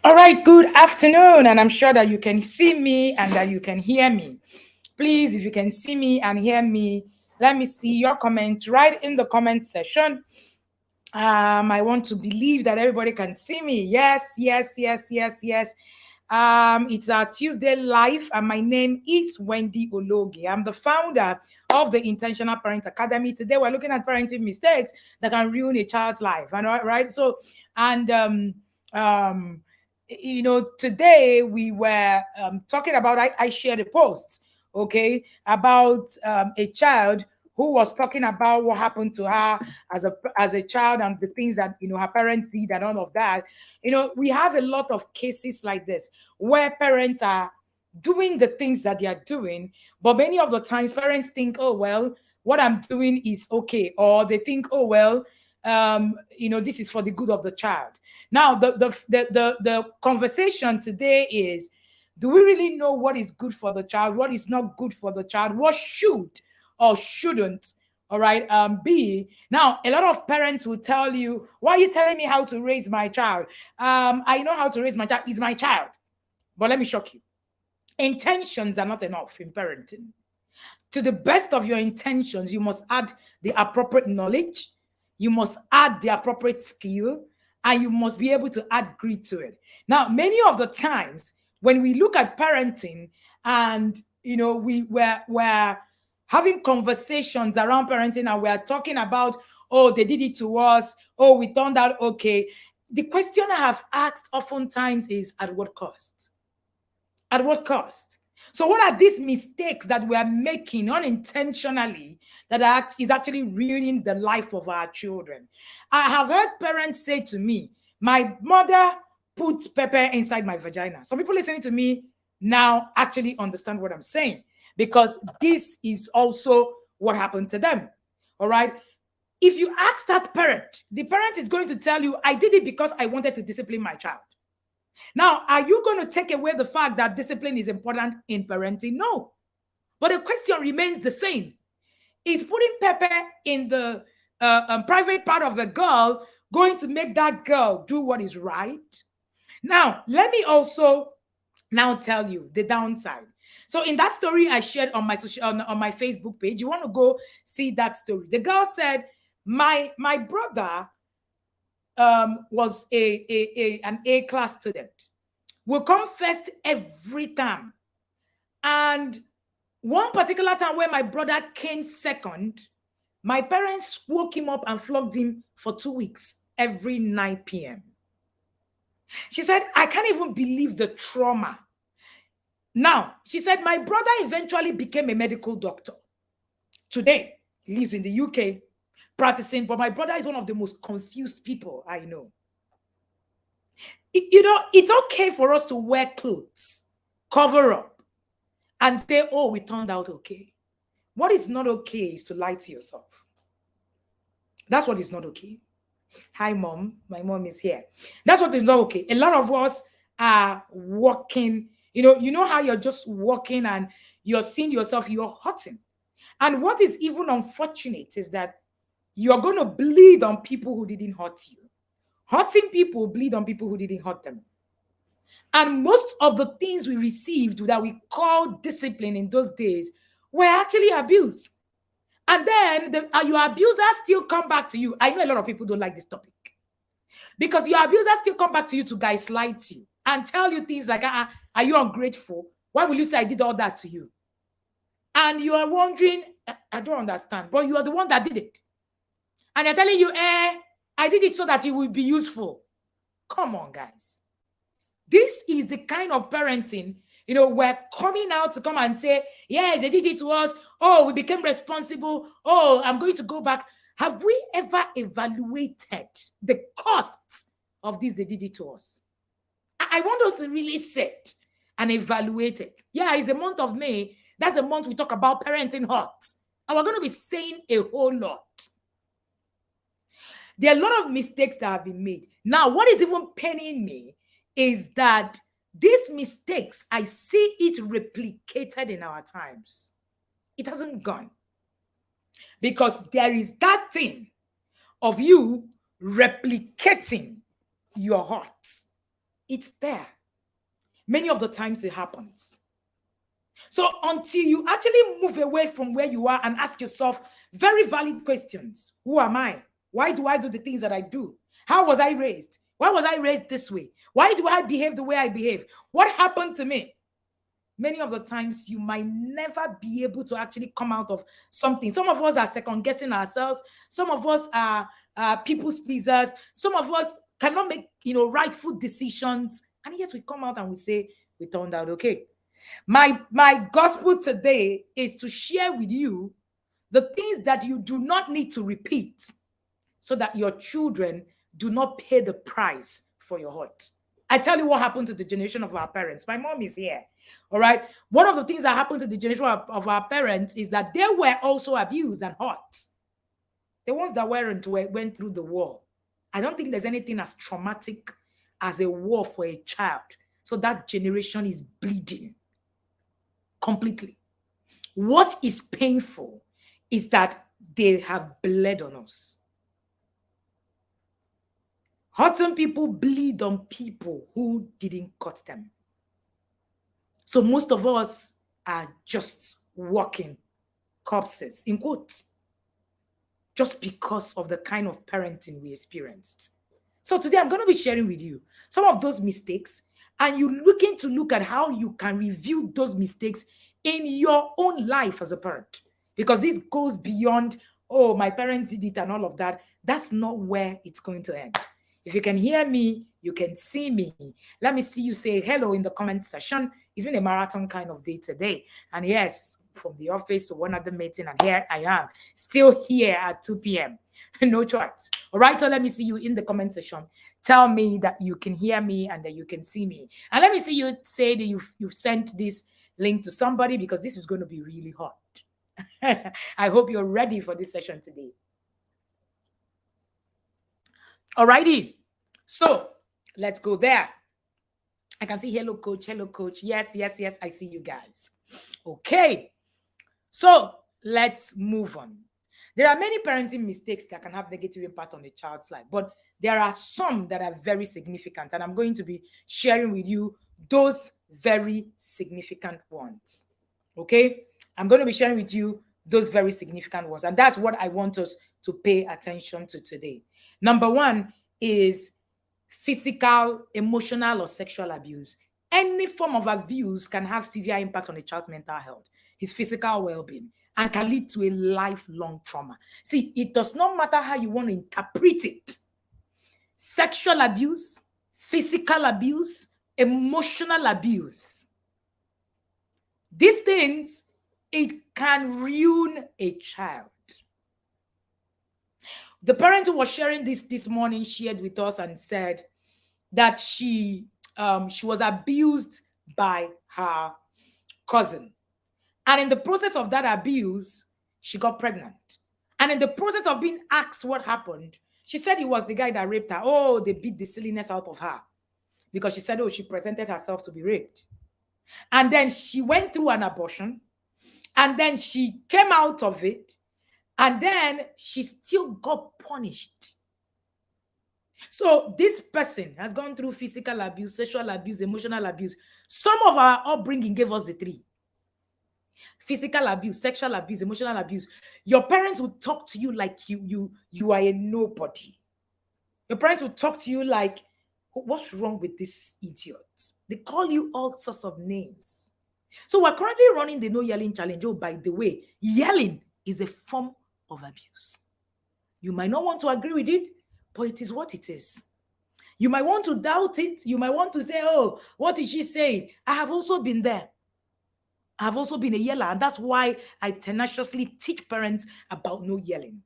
All right, good afternoon, and I'm sure that you can see me and that you can hear me. Please, if you can see me and hear me, let me see your comment right in the comment section. I want to believe that everybody can see me. Yes, yes, yes, yes, yes. It's our Tuesday live, and my name is Wendy Ologe. I'm the founder of the Intentional Parent Academy. Today, we're looking at parenting mistakes that can ruin a child's life. And all right, so and um, today we were talking about. I shared a post, okay, about a child who was talking about what happened to her as a child and the things that her parents did and all of that. We have a lot of cases like this where parents are doing the things that they are doing, but many of the times parents think, oh well, what I'm doing is okay, or they think, oh well, this is for the good of the child. Now the conversation today is, do we really know what is good for the child, what is not good for the child, what should or shouldn't, all right, be. Now a lot of parents will tell you, why are you telling me how to raise my child? I know how to raise my child. Is my child. But let me shock you, intentions are not enough in parenting. To the best of your intentions, you must add the appropriate knowledge, you must add the appropriate skill, and you must be able to add grit to it. Now, many of the times when we look at parenting and we're having conversations around parenting and we're talking about, oh, they did it to us, oh, we turned out okay. The question I have asked oftentimes is, at what cost? At what cost? So, what are these mistakes that we are making unintentionally is actually ruining the life of our children? I have heard parents say to me, my mother put pepper inside my vagina. Some people listening to me now actually understand what I'm saying, because this is also what happened to them. All right. If you ask that parent, the parent is going to tell you, I did it because I wanted to discipline my child. Now, are you going to take away the fact that discipline is important in parenting? No. But the question remains the same. Is putting pepper in the private part of the girl going to make that girl do what is right? Now, let me also now tell you the downside. So in that story I shared on my on my Facebook page, you want to go see that story. The girl said, my brother was an A-class student, will come first every time. And one particular time where my brother came second, my parents woke him up and flogged him for 2 weeks every 9 p.m. She said, I can't even believe the trauma. Now, she said, my brother eventually became a medical doctor. Today, he lives in the UK practicing, but my brother is one of the most confused people I know. It's okay for us to wear clothes, cover up, and say, oh, we turned out okay. What is not okay is to lie to yourself. That's what is not okay. Hi, mom. My mom is here. That's what is not okay. A lot of us are walking, you know how you're just walking and you're seeing yourself, you're hurting. And what is even unfortunate is that you're going to bleed on people who didn't hurt you. Hurting people bleed on people who didn't hurt them. And most of the things we received that we call discipline in those days were actually abuse. And then your abusers still come back to you. I know a lot of people don't like this topic, because your abusers still come back to you to gaslight you and tell you things like, are you ungrateful? Why will you say I did all that to you? And you are wondering, I don't understand, but you are the one that did it. And they're telling you, I did it so that it will be useful. Come on, guys. This is the kind of parenting, we're coming out to come and say, yes, they did it to us. Oh, we became responsible. Oh, I'm going to go back. Have we ever evaluated the costs of this they did it to us? I want us to really sit and evaluate it. Yeah, it's the month of May. That's the month we talk about parenting hurt. And we're going to be saying a whole lot. There are a lot of mistakes that have been made. Now, what is even paining me is that these mistakes, I see it replicated in our times. It hasn't gone. Because there is that thing of you replicating your heart It's there. Many of the times it happens. So until you actually move away from where you are and ask yourself very valid questions. Who am I? Why do I do the things that I do? How was I raised? Why was I raised this way? Why do I behave the way I behave? What happened to me? Many of the times you might never be able to actually come out of something. Some of us are second guessing ourselves. Some of us are people's pleasers. Some of us cannot make rightful decisions, and yet we come out and we say we turned out okay. My gospel today is to share with you the things that you do not need to repeat so that your children do not pay the price for your hurt. I tell you what happened to the generation of our parents. My mom is here. All right. One of the things that happened to the generation of our parents is that they were also abused and hurt. The ones that went through the war. I don't think there's anything as traumatic as a war for a child. So that generation is bleeding completely. What is painful is that they have bled on us. Hurting people bleed on people who didn't cut them. So most of us are just walking corpses, in quotes, just because of the kind of parenting we experienced. So today I'm going to be sharing with you some of those mistakes, and you're looking to look at how you can review those mistakes in your own life as a parent. Because this goes beyond, oh, my parents did it and all of that. That's not where it's going to end. If you can hear me, you can see me. Let me see you say hello in the comment section. It's been a marathon kind of day today. And yes, from the office to one other meeting, and here I am, still here at 2 p.m. No choice. All right, so let me see you in the comment section. Tell me that you can hear me and that you can see me. And let me see you say that you've sent this link to somebody, because this is going to be really hot. I hope you're ready for this session today. Alrighty, so let's go there. I can see hello coach, hello coach. Yes, I see you guys. Okay, so let's move on. There are many parenting mistakes that can have negative impact on a child's life, but there are some that are very significant, and I'm going to be sharing with you those very significant ones. Okay, I'm going to be sharing with you those very significant ones, and that's what I want us to pay attention to today. Number one is physical, emotional, or sexual abuse. Any form of abuse can have severe impact on a child's mental health, his physical well-being, and can lead to a lifelong trauma. See, it does not matter how you want to interpret it. Sexual abuse, physical abuse, emotional abuse. These things, it can ruin a child. The parent who was sharing this morning shared with us and said that she was abused by her cousin. And in the process of that abuse, she got pregnant. And in the process of being asked what happened, she said it was the guy that raped her. Oh, they beat the silliness out of her because she said, oh, she presented herself to be raped. And then she went through an abortion, and then she came out of it, and then she still got punished. So this person has gone through physical abuse, sexual abuse, emotional abuse. Some of our upbringing gave us the three. Physical abuse, sexual abuse, emotional abuse. Your parents would talk to you like you are a nobody. Your parents would talk to you like, what's wrong with this idiot? They call you all sorts of names. So we're currently running the no yelling challenge. Oh, by the way, yelling is a form of abuse. You might not want to agree with it, but it is what it is. You might want to doubt it. You might want to say, oh, what is she saying? I have also been there. I have also been a yeller, and that's why I tenaciously teach parents about no yelling.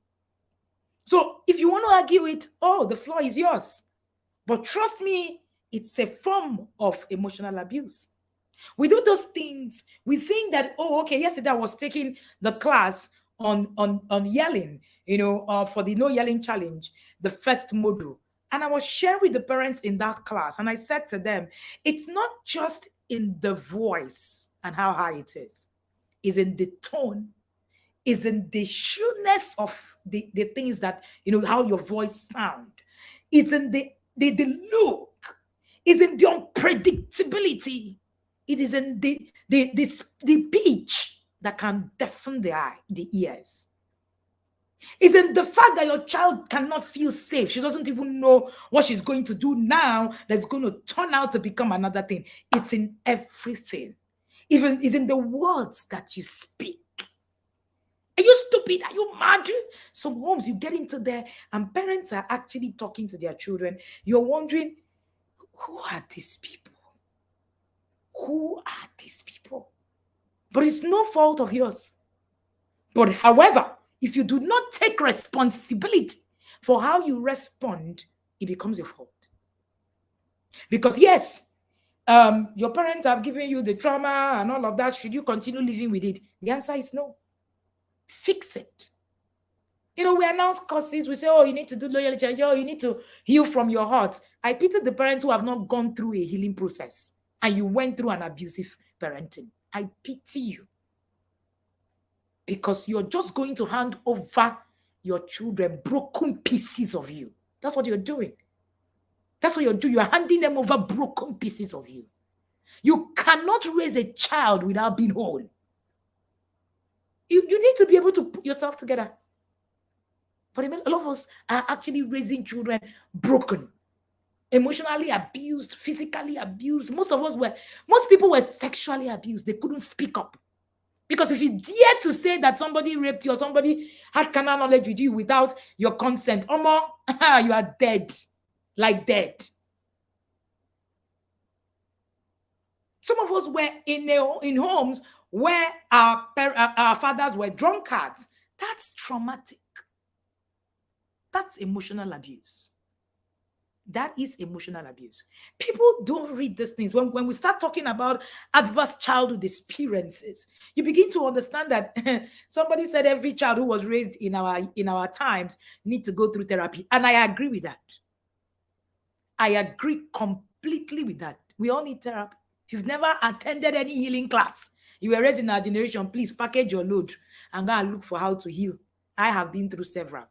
So if you want to argue it, oh, the floor is yours. But trust me, it's a form of emotional abuse. We do those things. We think that, oh, okay, yesterday I was taking the class on yelling, for the no yelling challenge, the first module. And I was sharing with the parents in that class. And I said to them, it's not just in the voice and how high it is. It's in the tone. It's in the shrewdness of the things that, how your voice sound. It's in the look. is in the unpredictability. It is in the pitch that can deafen the ears. It's in the fact that your child cannot feel safe. She doesn't even know what she's going to do now that's going to turn out to become another thing. It's in everything. Even it's in the words that you speak. Are you stupid? Are you mad? Some homes you get into there and parents are actually talking to their children. You're wondering, who are these people? Who are these people? But it's no fault of yours. But however, if you do not take responsibility for how you respond, it becomes your fault. Because yes, your parents have given you the trauma and all of that. Should you continue living with it? The answer is no. Fix it. We announce courses. We say, oh, you need to do loyalty. Oh, you need to heal from your heart. I pity the parents who have not gone through a healing process and you went through an abusive parenting. I pity you. Because you're just going to hand over your children broken pieces of you. That's what you're doing. That's what you're doing. You're handing them over broken pieces of you. You cannot raise a child without being whole. You need to be able to put yourself together. But a lot of us are actually raising children broken, emotionally abused, physically abused. Most people were sexually abused. They couldn't speak up. Because if you dare to say that somebody raped you or somebody had carnal knowledge with you without your consent, you are dead. Like dead. Some of us were in homes where our fathers were drunkards. That's traumatic. That's emotional abuse. That is emotional abuse. People don't read these things. When we start talking about adverse childhood experiences, you begin to understand that somebody said every child who was raised in our times need to go through therapy. And I agree with that. I agree completely with that. We all need therapy. If you've never attended any healing class, you were raised in our generation, please package your load and go and look for how to heal. I have been through several.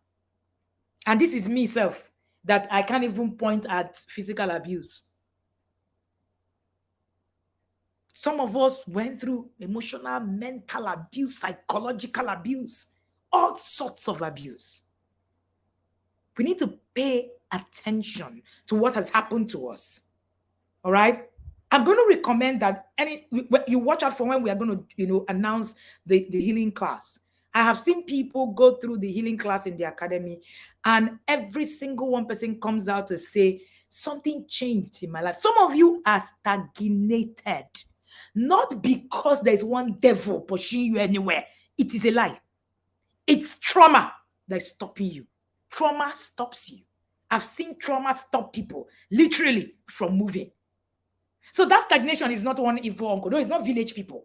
And this is me self, that I can't even point at physical abuse. Some of us went through emotional, mental abuse, psychological abuse, all sorts of abuse. We need to pay attention to what has happened to us. All right? I'm going to recommend that you watch out for when we are going to, announce the healing class. I have seen people go through the healing class in the academy, and every single one person comes out to say, something changed in my life. Some of you are stagnated, not because there's one devil pushing you anywhere. It is a lie. It's trauma that's stopping you. Trauma stops you. I've seen trauma stop people, literally, from moving. So that stagnation is not one evil uncle. No, it's not village people.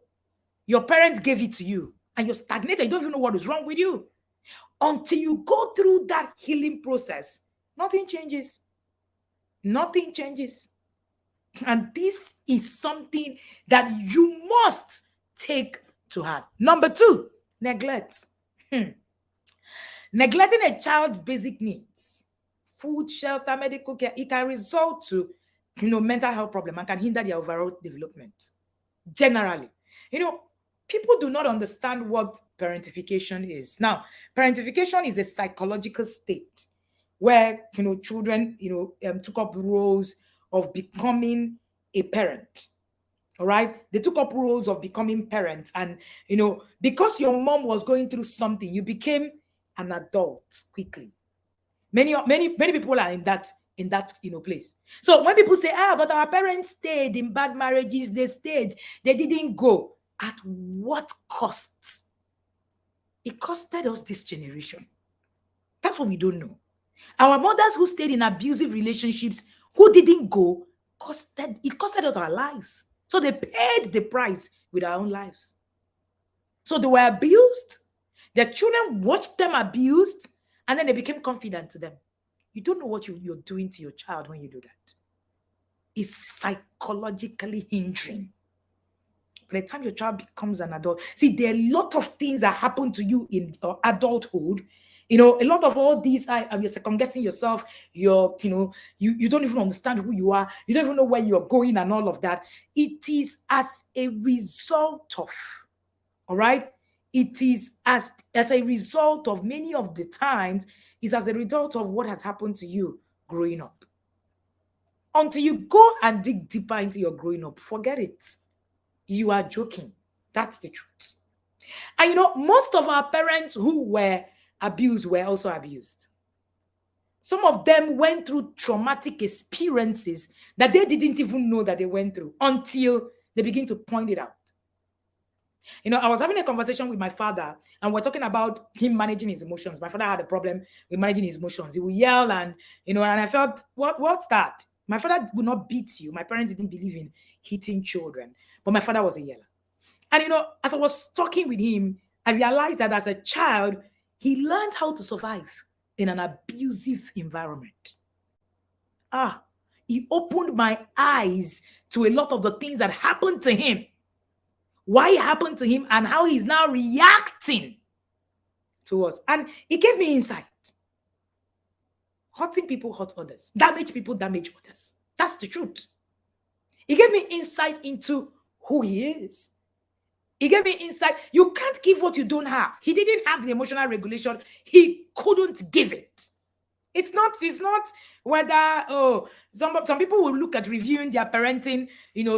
Your parents gave it to you, and you're stagnated. You don't even know what is wrong with you. Until you go through that healing process, nothing changes. Nothing changes. And this is something that you must take to heart. Number 2, neglect. Neglecting a child's basic needs, food, shelter, medical care, it can result to, mental health problem and can hinder their overall development. Generally, people do not understand what parentification is. Now, parentification is a psychological state where, children, took up roles of becoming a parent. All right. They took up roles of becoming parents. And, because your mom was going through something, you became an adult quickly. Many people are in that place. So when people say, but our parents stayed in bad marriages, they didn't go. At what cost? It costed us this generation. That's what we don't know. Our mothers who stayed in abusive relationships, who didn't go, it costed us our lives. So they paid the price with our own lives. So they were abused. Their children watched them abused, and then they became confident to them. You don't know what you're doing to your child when you do that. It's psychologically hindering. By the time your child becomes an adult, see, there are a lot of things that happen to you in adulthood A lot of all these are you're second guessing yourself. You don't even understand who you are. You don't even know where you're going and all of that. It is as a result of, all right? It is as a result of, many of the times, is as a result of what has happened to you growing up. Until you go and dig deeper into your growing up, forget it. You are joking. That's the truth. And most of our parents who were abused were also abused. Some of them went through traumatic experiences that they didn't even know that they went through until they begin to point it out. I was having a conversation with my father, and we're talking about him managing his emotions. My father had a problem with managing his emotions. He would yell, and I felt, what's that? My father would not beat you. My parents didn't believe in hitting children, but my father was a yeller. And as I was talking with him, I realized that as a child, he learned how to survive in an abusive environment. He opened my eyes to a lot of the things that happened to him, why it happened to him, and how he's now reacting to us. And it gave me insight. Hurting people hurt others. Damage people damage others. That's the truth. It gave me insight into who he is. He gave me insight. You can't give what you don't have. He didn't have the emotional regulation. He couldn't give it. It's not whether, some people will look at reviewing their parenting,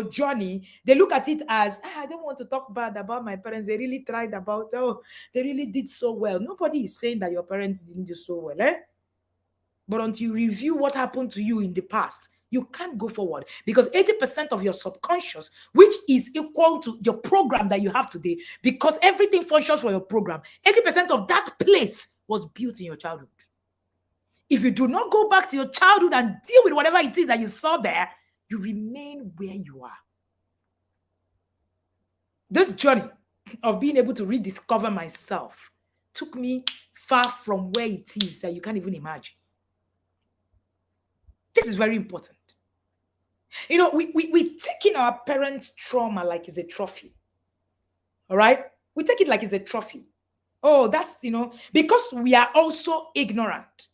journey. They look at it as, I don't want to talk bad about my parents. They really tried they really did so well. Nobody is saying that your parents didn't do so well, But until you review what happened to you in the past, you can't go forward, because 80% of your subconscious, which is equal to your program that you have today, because everything functions for your program, 80% of that place was built in your childhood. If you do not go back to your childhood and deal with whatever it is that you saw there, you remain where you are. This journey of being able to rediscover myself took me far from where it is that you can't even imagine. This is very important. We taking our parents' trauma like it's a trophy. All right? We take it like it's a trophy. Oh, that's, because we are also ignorant.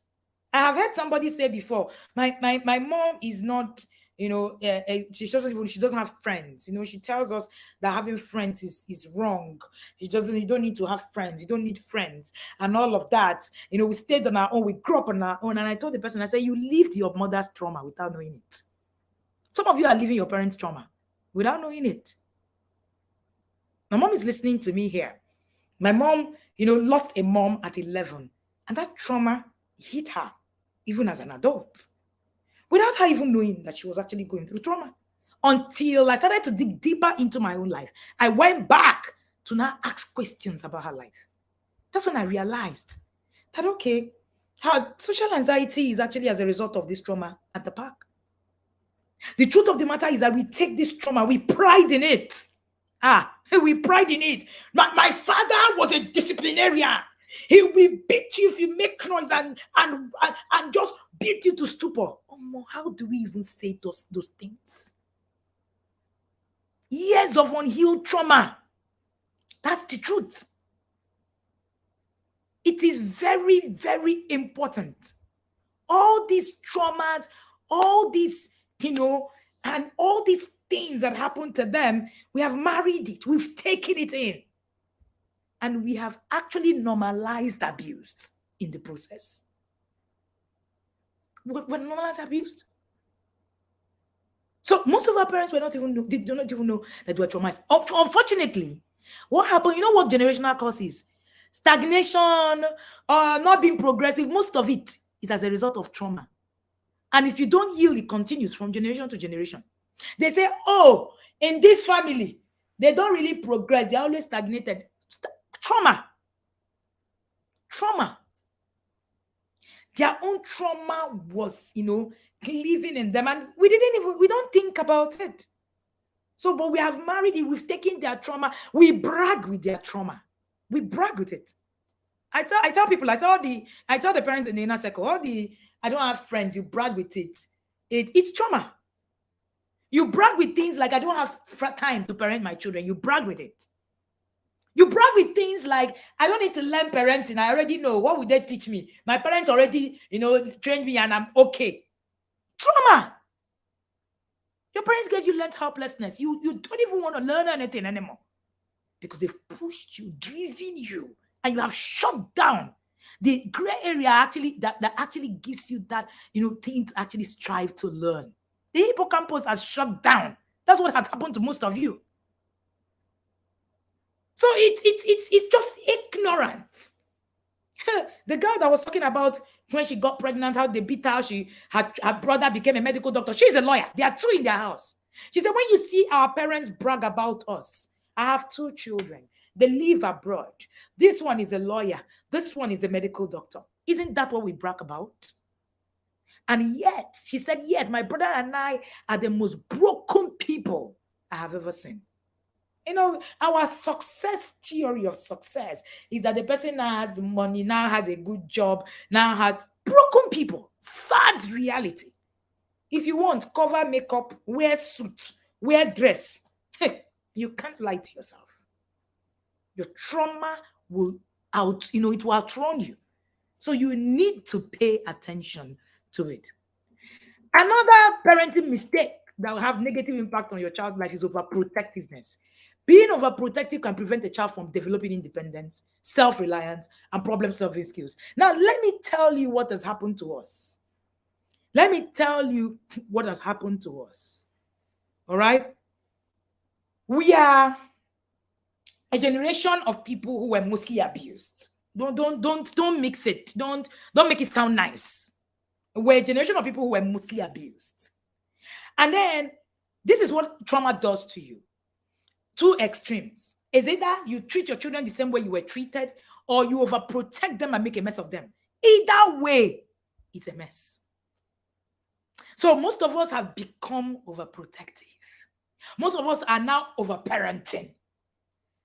I have heard somebody say before, my mom is not, she doesn't have friends. She tells us that having friends is wrong. You don't need to have friends. You don't need friends and all of that. We stayed on our own. We grew up on our own. And I told the person, I said, you lived your mother's trauma without knowing it. Some of you are living your parents' trauma without knowing it. My mom is listening to me here. My mom, lost a mom at 11. And that trauma hit her, even as an adult, without her even knowing that she was actually going through trauma. Until I started to dig deeper into my own life. I went back to now ask questions about her life. That's when I realized that, okay, her social anxiety is actually as a result of this trauma at the park. The truth of the matter is that we take this trauma, we pride in it. We pride in it. My father was a disciplinarian. He will beat you if you make noise and just beat you to stupor. How do we even say those things? Years of unhealed trauma. That's the truth. It is very, very important. All these traumas, all these, and all these things that happened to them, we have married it. We've taken it in. And we have actually normalized abuse in the process. We're normalized abuse. So most of our parents do not even know that they were traumatized. Unfortunately, what happened, what generational causes? Stagnation, not being progressive, most of it is as a result of trauma. And if you don't heal, it continues from generation to generation. They say, in this family, they don't really progress. They're always stagnated. Trauma. Their own trauma was, living in them. And we don't think about it. So, but we have married it. We've taken their trauma. We brag with their trauma. We brag with it. I tell people, I tell the parents in the inner circle, I don't have friends, you brag with it. It's trauma. You brag with things like, I don't have time to parent my children. You brag with it. You brag with things like, I don't need to learn parenting. I already know. What would they teach me? My parents already, trained me and I'm okay. Trauma. Your parents gave you learned helplessness. You don't even want to learn anything anymore because they've pushed you, driven you, and you have shut down the gray area actually that actually gives you that, thing to actually strive to learn. The hippocampus has shut down. That's what has happened to most of you. So it's just ignorance. The girl that was talking about when she got pregnant, how they beat her, her brother became a medical doctor. She's a lawyer. There are two in their house. She said, when you see our parents brag about us, I have two children. They live abroad. This one is a lawyer. This one is a medical doctor. Isn't that what we brag about? And yet, she said, yet my brother and I are the most broken people I have ever seen. Our success theory of success is that the person now has money, now has a good job, now has broken people. Sad reality. If you want, cover makeup, wear suit, wear dress. You can't lie to yourself. Your trauma will it will outrun you. So you need to pay attention to it. Another parenting mistake that will have negative impact on your child's life is overprotectiveness. Being overprotective can prevent a child from developing independence, self-reliance, and problem-solving skills. Now, let me tell you what has happened to us. Let me tell you what has happened to us. All right? We are a generation of people who were mostly abused. Don't mix it. Don't make it sound nice. We're a generation of people who were mostly abused. And then this is what trauma does to you. Two extremes. Is either you treat your children the same way you were treated, or you overprotect them and make a mess of them. Either way, it's a mess. So most of us have become overprotective. Most of us are now overparenting.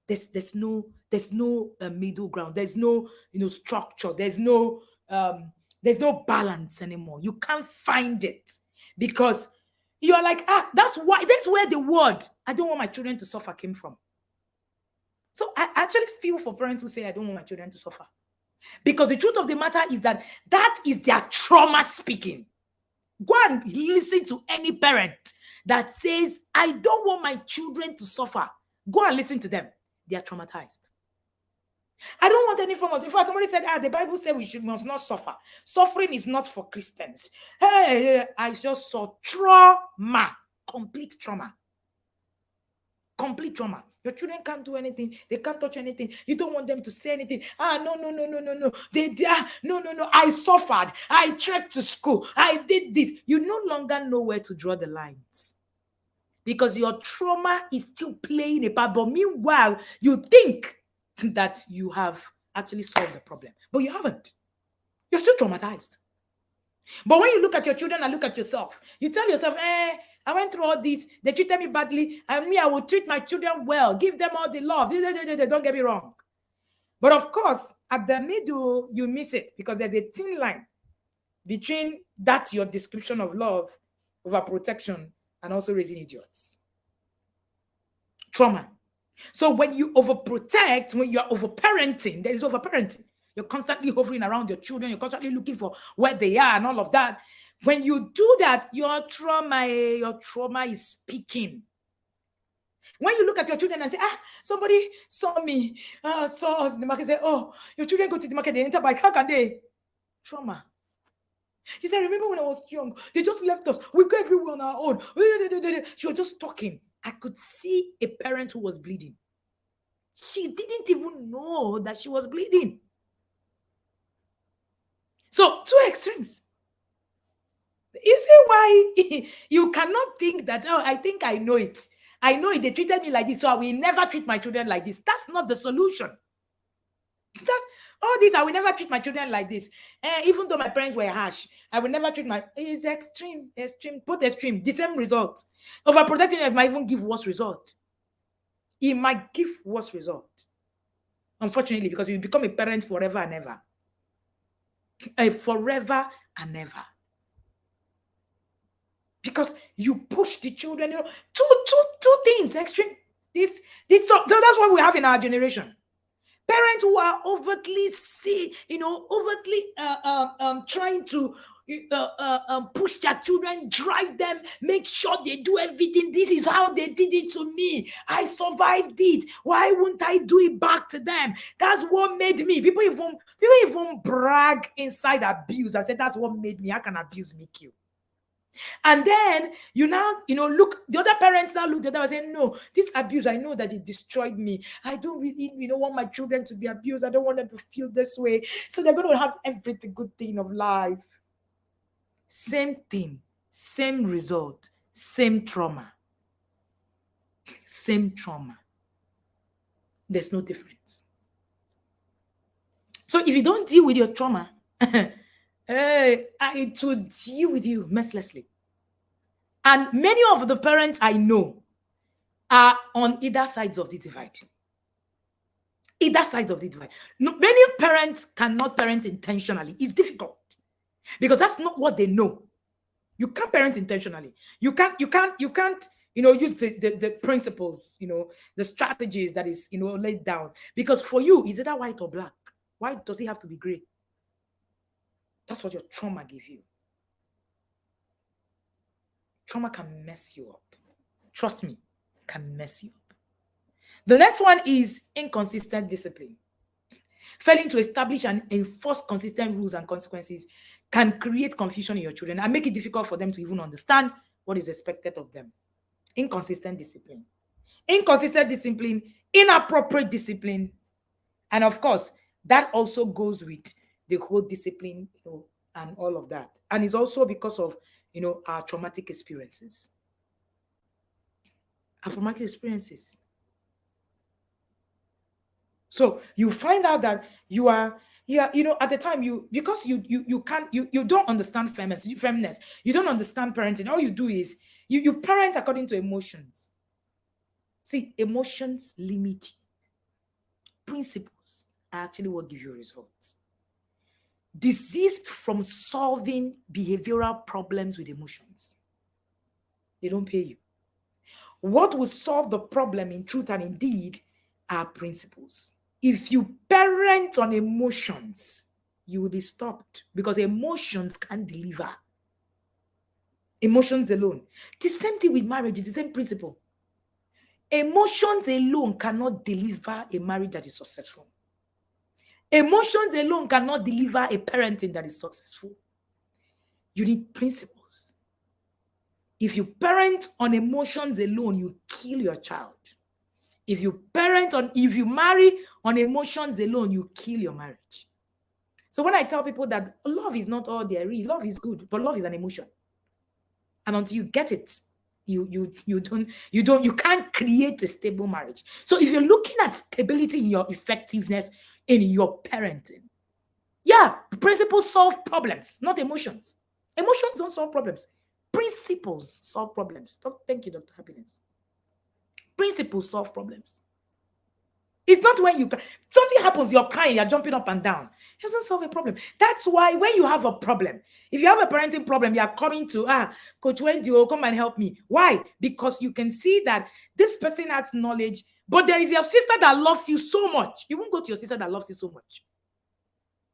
There's no middle ground. There's no structure. There's no balance anymore. You can't find it because you are like, that's where the word I don't want my children to suffer came from. So I actually feel for parents who say I don't want my children to suffer, because the truth of the matter is that is their trauma speaking. Go and listen to any parent that says I don't want my children to suffer. Go and listen to them. They are traumatized. I don't want any form of. In fact, somebody said, the Bible said must not suffer. Suffering is not for Christians. Hey, I just saw trauma, complete trauma. Complete trauma. Your children can't do anything. They can't touch anything. You don't want them to say anything. No. No. I suffered. I trekked to school. I did this. You no longer know where to draw the lines, because your trauma is still playing a part. But meanwhile, you think that you have actually solved the problem, but you haven't. You're still traumatized. But when you look at your children and look at yourself, you tell yourself, I went through all this. They treated me badly, and me, I will treat my children well, give them all the love. Don't get me wrong. But of course, at the middle, you miss it, because there's a thin line between that your description of love, overprotection, and also raising idiots. Trauma. So when you overprotect, when you're overparenting, there is overparenting. You're constantly hovering around your children. You're constantly looking for where they are and all of that. When you do that, your trauma is speaking. When you look at your children and say, somebody saw me, saw us in the market, say, oh, your children go to the market, they enter by car, can they? Trauma. She said, remember when I was young, they just left us. We go everywhere on our own. She was just talking. I could see a parent who was bleeding. She didn't even know that she was bleeding. So, two extremes. You see why you cannot think that, I think I know it. I know it. They treated me like this, so I will never treat my children like this. That's not the solution. That's all this. I will never treat my children like this. Even though my parents were harsh, I will never treat my. It's extreme, both extreme. The same result. Overprotecting it might even give worse result. It might give worse result. Unfortunately, because you become a parent forever and ever. Forever and ever. Because you push the children, two things extreme. So that's what we have in our generation. Parents who are overtly trying to push their children, drive them, make sure they do everything. This is how they did it to me. I survived it. Why wouldn't I do it back to them? That's what made me. People even brag inside abuse. I said, that's what made me. How can abuse make you? And then look, the other parents now look at them and say, no, this abuse, I know that it destroyed me. I don't really, want my children to be abused. I don't want them to feel this way. So they're going to have everything good thing of life. Same thing, same result, same trauma. Same trauma. There's no difference. So if you don't deal with your trauma, it will deal with you mercilessly. And many of the parents I know are on either sides of the divide. Either sides of the divide. No, many parents cannot parent intentionally. It's difficult because that's not what they know. You can't parent intentionally. You can't use the principles, the strategies that is, laid down. Because for you, is it either white or black? Why does it have to be gray? That's what your trauma gave you. Trauma can mess you up. Trust me, can mess you up. The next one is inconsistent discipline. Failing to establish and enforce consistent rules and consequences can create confusion in your children and make it difficult for them to even understand what is expected of them. Inconsistent discipline. Inconsistent discipline, inappropriate discipline. And of course, that also goes with the whole discipline, and all of that. And it's also because of, our traumatic experiences. Our traumatic experiences. So you find out that you are, at the time you don't understand firmness. You don't understand parenting. All you do is you parent according to emotions. See, emotions limit you. Principles are actually what give you results. Desist from solving behavioral problems with emotions. They don't pay you. What will solve the problem in truth and in deed are principles. If you parent on emotions, you will be stopped because emotions can't deliver. Emotions alone. The same thing with marriage, it's the same principle. Emotions alone cannot deliver a marriage that is successful. Emotions alone cannot deliver a parenting that is successful. You need principles. If you parent on emotions alone, you kill your child. If you marry on emotions alone, you kill your marriage. So when I tell people that love is not all there is, love is good, but love is an emotion. And until you get it, you can't create a stable marriage. So if you're looking at stability in your effectiveness in your parenting, principles solve problems, not emotions. Emotions don't solve problems. Principles solve problems. Thank you, Dr. Happiness. Principles solve problems. It's not when something happens, you're crying, you're jumping up and down. It doesn't solve a problem. That's why when you have a problem, if you have a parenting problem, you're coming to, Coach Wendy, come and help me. Why? Because you can see that this person has knowledge, but there is your sister that loves you so much. You won't go to your sister that loves you so much.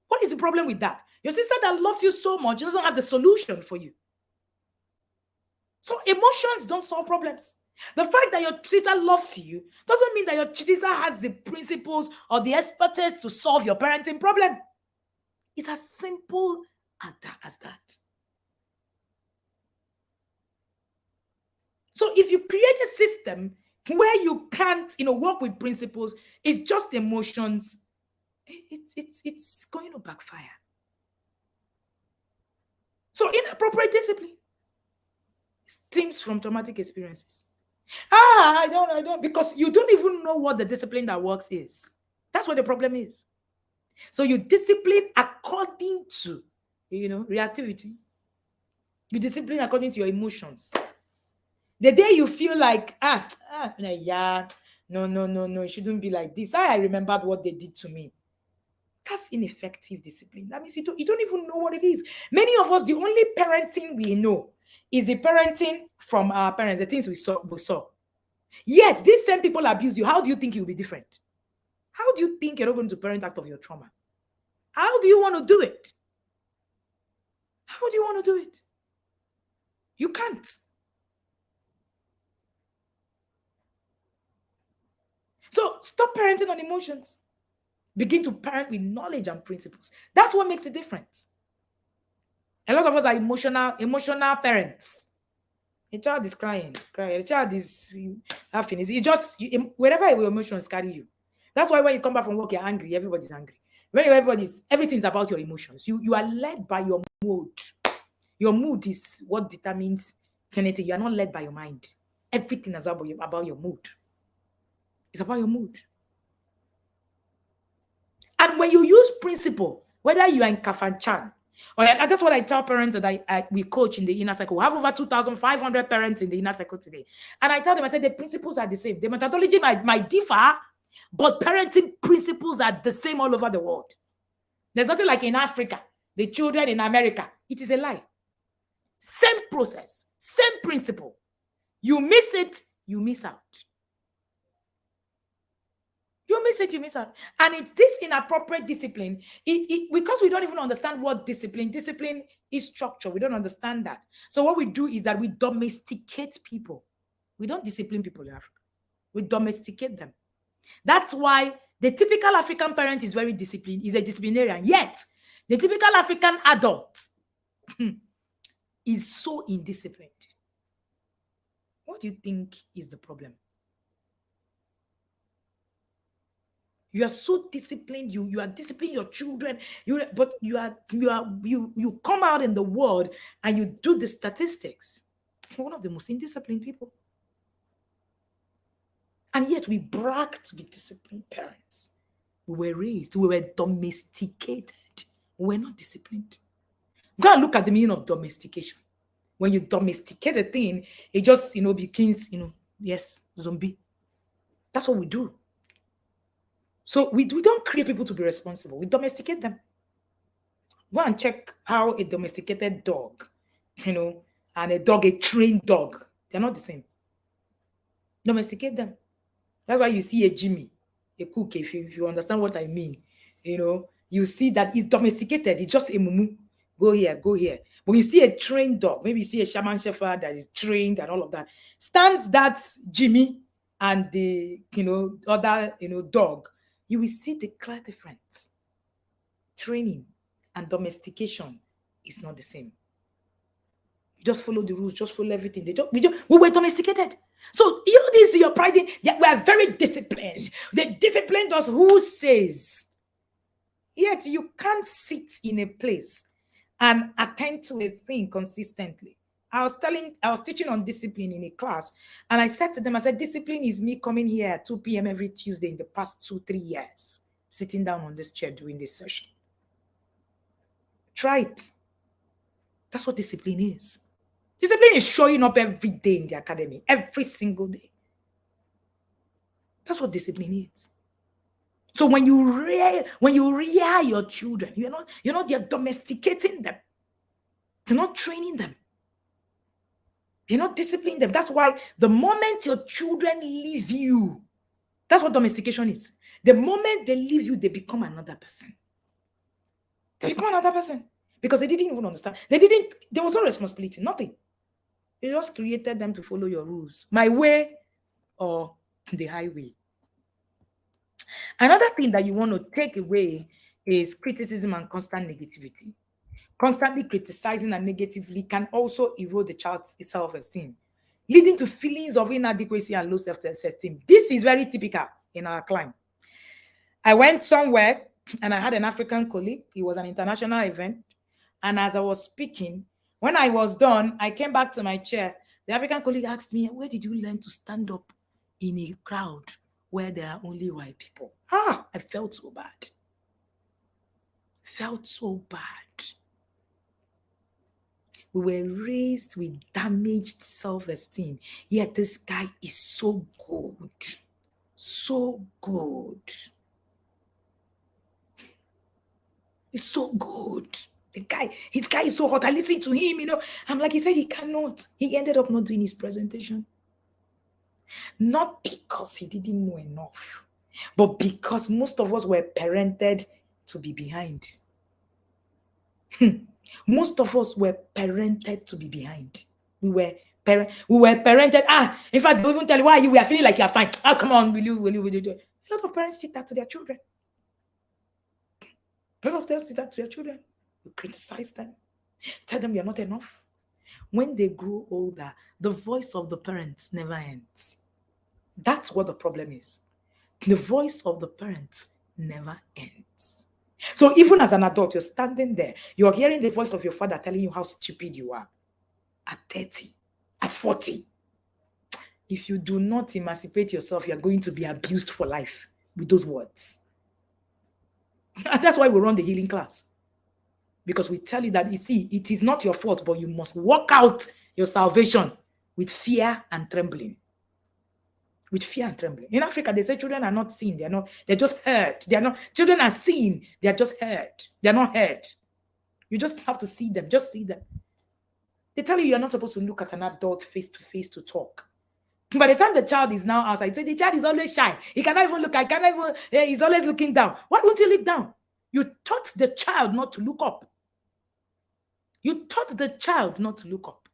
What is the problem with that? Your sister that loves you so much doesn't have the solution for you. So emotions don't solve problems. The fact that your sister loves you doesn't mean that your sister has the principles or the expertise to solve your parenting problem. It's as simple as that. So if you create a system where you can't, work with principles, it's just emotions, it's going to backfire. So inappropriate discipline stems from traumatic experiences. I don't, because you don't even know what the discipline that works is. That's what the problem is. So you discipline according to, reactivity. You discipline according to your emotions. The day you feel like, no, it shouldn't be like this. I remembered what they did to me. That's ineffective discipline. That means you don't even know what it is. Many of us, the only parenting we know is the parenting from our parents, the things we saw. Yet, these same people abuse you. How do you think you'll be different? How do you think you're not going to parent out of your trauma? How do you want to do it? How do you want to do it? You can't. So stop parenting on emotions. Begin to parent with knowledge and principles. That's what makes a difference. A lot of us are emotional parents. A child is crying. A child is laughing. Wherever your emotions carry you. That's why when you come back from work, you're angry. Everybody's angry. Everything's about your emotions. You are led by your mood. Your mood is what determines anything. You are not led by your mind. Everything is about your mood. It's about your mood. And when you use principle, whether you are in Kafanchan, or that's what I tell parents that we coach in the inner circle. We have over 2,500 parents in the inner circle today. And I tell them, I said, the principles are the same. The methodology might differ, but parenting principles are the same all over the world. There's nothing like in Africa, the children in America. It is a lie. Same process, same principle. You miss it, you miss out. You miss it, you miss out. And it's this inappropriate discipline. Because we don't even understand what discipline is structure. We don't understand that. So what we do is that we domesticate people. We don't discipline people in Africa. We domesticate them. That's why the typical African parent is very disciplined, is a disciplinarian. Yet, the typical African adult is so indisciplined. What do you think is the problem? You are so disciplined. You are disciplining your children. But you come out in the world and you do the statistics. You're one of the most indisciplined people. And yet we brag to be disciplined parents. We were raised. We were domesticated. We were not disciplined. Go and look at the meaning of domestication. When you domesticate a thing, it just begins. Yes, zombie. That's what we do. So we don't create people to be responsible. We domesticate them. Go and check how a domesticated dog, and a trained dog, they're not the same. Domesticate them. That's why you see a Jimmy, a cook, if you understand what I mean. You see that it's domesticated. It's just a mumu. Go here, go here. But you see a trained dog, maybe you see a Sherman Shepherd that is trained and all of that. Stands that Jimmy and the other dog, you will see the clear difference. Training and domestication is not the same. You just follow the rules, just follow everything. We were domesticated. So this is your pride in that we are very disciplined. The disciplined us who says. Yet you can't sit in a place and attend to a thing consistently. I was teaching on discipline in a class, and I said to them, I said, discipline is me coming here at 2 p.m. every Tuesday in the past 2-3 years, sitting down on this chair doing this session. Try it. That's what discipline is. Discipline is showing up every day in the academy, every single day. That's what discipline is. So when you rear your children, you're domesticating them. You're not training them. You're not disciplining them. That's why the moment your children leave you, that's what domestication is. The moment they leave you, they become another person. They become another person because they didn't even understand. There was no responsibility, nothing. You just created them to follow your rules. My way or the highway. Another thing that you want to take away is criticism and constant negativity. Constantly criticizing and negatively can also erode the child's self-esteem, leading to feelings of inadequacy and low self-esteem. This is very typical in our climate. I went somewhere and I had an African colleague. It was an international event. And as I was speaking, when I was done, I came back to my chair. The African colleague asked me, where did you learn to stand up in a crowd where there are only white people? I felt so bad. Felt so bad. We were raised with damaged self-esteem. Yet this guy is so good. So good. It's so good. His guy is so hot. I listened to him, I'm like, he said he cannot. He ended up not doing his presentation. Not because he didn't know enough, But because most of us were parented to be behind. Most of us were parented to be behind. We were parented. In fact, they even tell you why you are feeling like you are fine. Come on, will you? A lot of parents did that to their children. A lot of them did that to their children. We criticize them, tell them you're not enough. When they grow older, the voice of the parents never ends. That's what the problem is. The voice of the parents never ends. So even as an adult, you're standing there, you're hearing the voice of your father telling you how stupid you are. At 30, at 40, if you do not emancipate yourself, you're going to be abused for life with those words. And that's why we run the healing class. Because we tell you that, you see, it is not your fault, but you must work out your salvation with fear and trembling. With fear and trembling. In Africa, they say children are not seen. They're just heard. Children are seen. They're just heard. They're not heard. You just have to see them. Just see them. They tell you you're not supposed to look at an adult face to face to talk. By the time the child is now outside, say the child is always shy. He cannot even look. He's always looking down. Why won't he look down? You taught the child not to look up. You taught the child not to look up.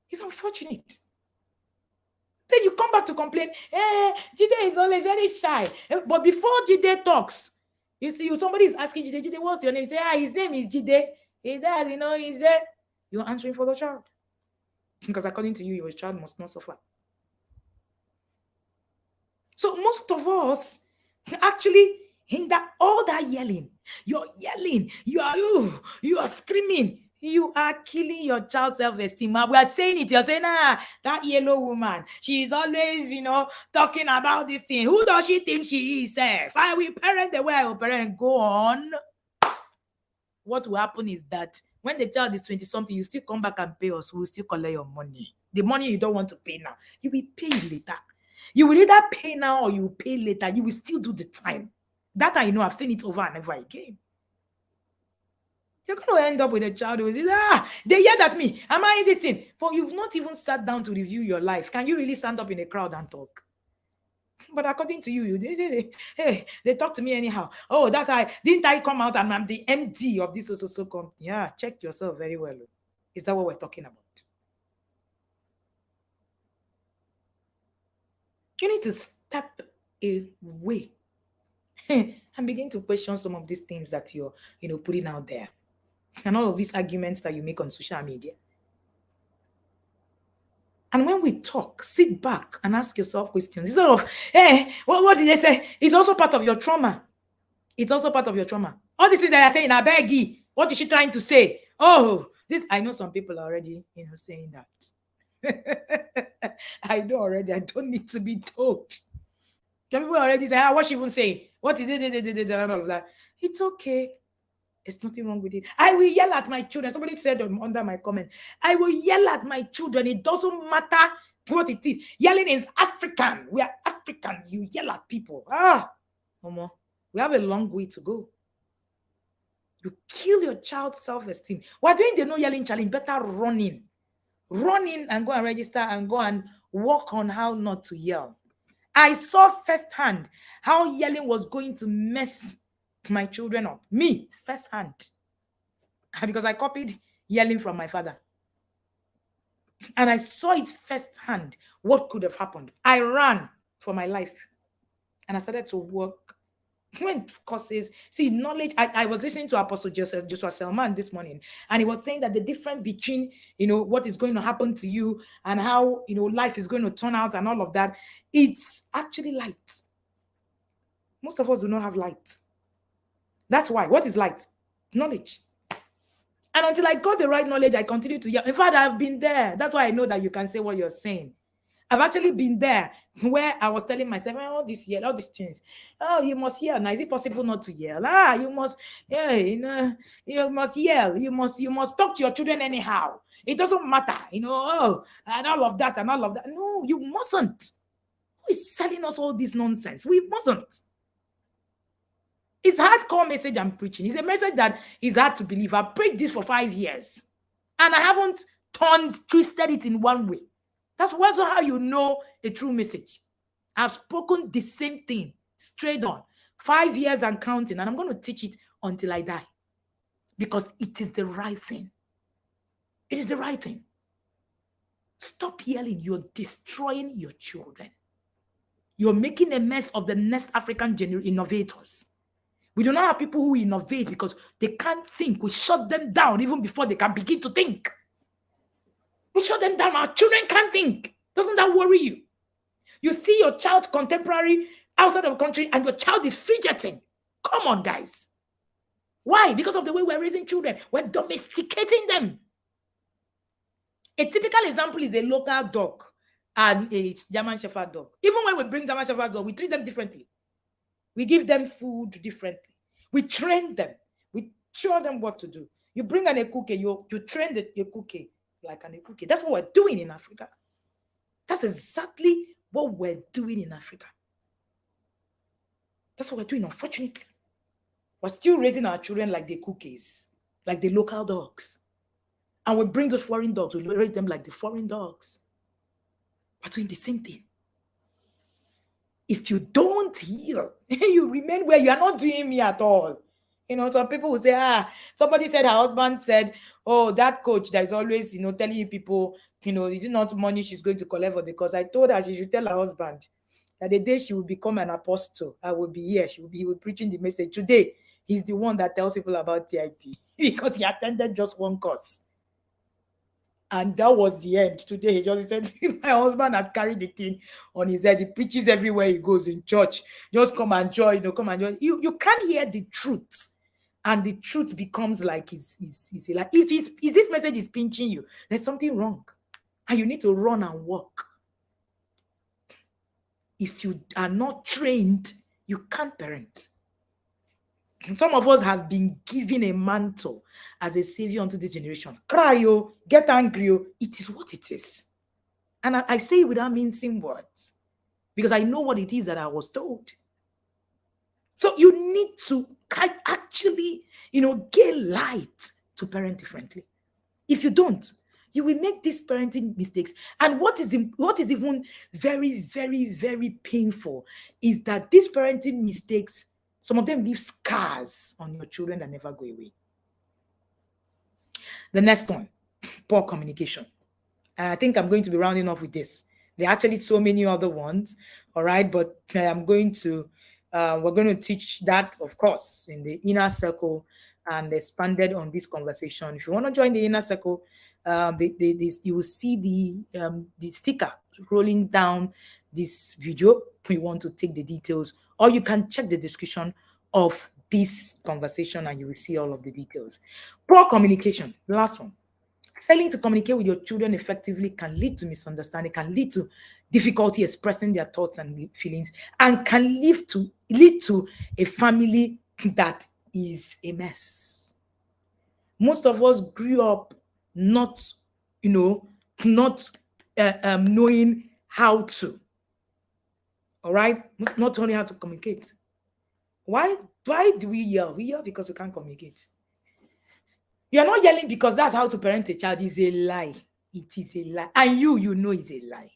It's unfortunate. Then you come back to complain, Jide is always very shy. But before Jide talks, you see, somebody is asking Jide, what's your name? You say, his name is Jide. He does, he's there. You're answering for the child. Because according to you, your child must not suffer. So most of us actually hinder all that yelling. You're yelling. You are screaming. You are killing your child's self-esteem. We are saying it. You're saying, that yellow woman, she's always, talking about this thing. Who does she think she is? I will parent the way I will parent. Go on. What will happen is that when the child is 20-something, you still come back and pay us. We'll still collect your money. The money you don't want to pay now, you will pay later. You will either pay now or you will pay later. You will still do the time. That I know. I've seen it over and over again. You're going to end up with a child who says, they yelled at me. Am I this thing? But you've not even sat down to review your life. Can you really stand up in a crowd and talk? But according to you, they talk to me anyhow. Oh, that's why. Didn't I come out and I'm the MD of this so company? Yeah, check yourself very well. Is that what we're talking about? You need to step away and begin to question some of these things that you're, putting out there. And all of these arguments that you make on social media. And when we talk, sit back and ask yourself questions. Instead of, what did they say? It's also part of your trauma. It's also part of your trauma. All these things that you're saying, Abegi, what is she trying to say? Oh, this, I know some people are already, saying that. I know already. I don't need to be told. Some people already say, what's she even saying? What is it? And all of that. It's okay. There's nothing wrong with it. I will yell at my children. Somebody said under my comment, I will yell at my children. It doesn't matter what it is. Yelling is African. We are Africans. You yell at people. Mama, we have a long way to go. You kill your child's self-esteem. We're doing the no yelling challenge. Better running. Run in and go and register and go and work on how not to yell. I saw firsthand how yelling was going to mess my children up. Me, firsthand. Because I copied yelling from my father. And I saw it firsthand what could have happened. I ran for my life. And I started to work. When courses, see, knowledge, I was listening to Apostle Joshua Selman this morning, and he was saying that the difference between, what is going to happen to you and how, life is going to turn out and all of that, it's actually light. Most of us do not have light. That's why. What is light? Knowledge. And until I got the right knowledge, I continued to yell. In fact, I've been there. That's why I know that you can say what you're saying. I've actually been there where I was telling myself, all these things. Oh, you must yell. Now, is it possible not to yell? You must, you must yell. You must talk to your children anyhow. It doesn't matter, and all of that and all of that. No, you mustn't. Who is selling us all this nonsense? We mustn't. It's hardcore message I'm preaching. It's a message that is hard to believe. I've preached this for 5 years. And I haven't twisted it in one way. That's also how you know a true message. I've spoken the same thing straight on. 5 years and counting, and I'm going to teach it until I die. Because it is the right thing. It is the right thing. Stop yelling. You're destroying your children. You're making a mess of the next African innovators. We do not have people who innovate because they can't think. We shut them down even before they can begin to think. We shut them down. Our children can't think. Doesn't that worry you? You see your child contemporary outside of the country and your child is fidgeting. Come on, guys. Why? Because of the way we're raising children. We're domesticating them. A typical example is a local dog and a German Shepherd dog. Even when we bring German Shepherd dog, we treat them differently. We give them food differently. We train them. We show them what to do. You bring an ekuke, you train the ekuke like an ekuke. That's what we're doing in Africa. That's exactly what we're doing in Africa. That's what we're doing, unfortunately. We're still raising our children like the cookies, like the local dogs. And we bring those foreign dogs, we raise them like the foreign dogs. We're doing the same thing. If you don't heal, you remain where you are not doing me at all. Some people will say, somebody said her husband said, oh, that coach that is always, telling you people, is it not money she's going to collect for the course? I told her she should tell her husband that the day she will become an apostle, I will be here. He will be preaching the message. Today, he's the one that tells people about TIP because he attended just one course. And that was the end. Today, he just said, my husband has carried the thing on his head. He preaches everywhere he goes in church. Just come and join, come and join. You can't hear the truth. And the truth becomes like, is like, if this message is pinching you, there's something wrong. And you need to run and walk. If you are not trained, you can't parent. Some of us have been given a mantle as a savior unto this generation. Cry, get angry. It is what it is. And I say it without mincing words because I know what it is that I was told. So you need to actually, get light to parent differently. If you don't, you will make these parenting mistakes. And what is even very, very, very painful is that these parenting mistakes, some of them leave scars on your children that never go away. The next one, poor communication. And I think I'm going to be rounding off with this. There are actually so many other ones, all right? But I'm going to, we're going to teach that, of course, in the inner circle and expanded on this conversation. If you want to join the inner circle, you will see the sticker rolling down this video. You want to take the details, or you can check the description of this conversation and you will see all of the details. Poor communication, the last one. Failing to communicate with your children effectively can lead to misunderstanding, can lead to difficulty expressing their thoughts and feelings, and can lead to a family that is a mess. Most of us grew up not knowing how to. All right, not only how to communicate. Why do we yell? We yell because we can't communicate. You are not yelling because that's how to parent a child. Is a lie. It is a lie, and you know it's a lie.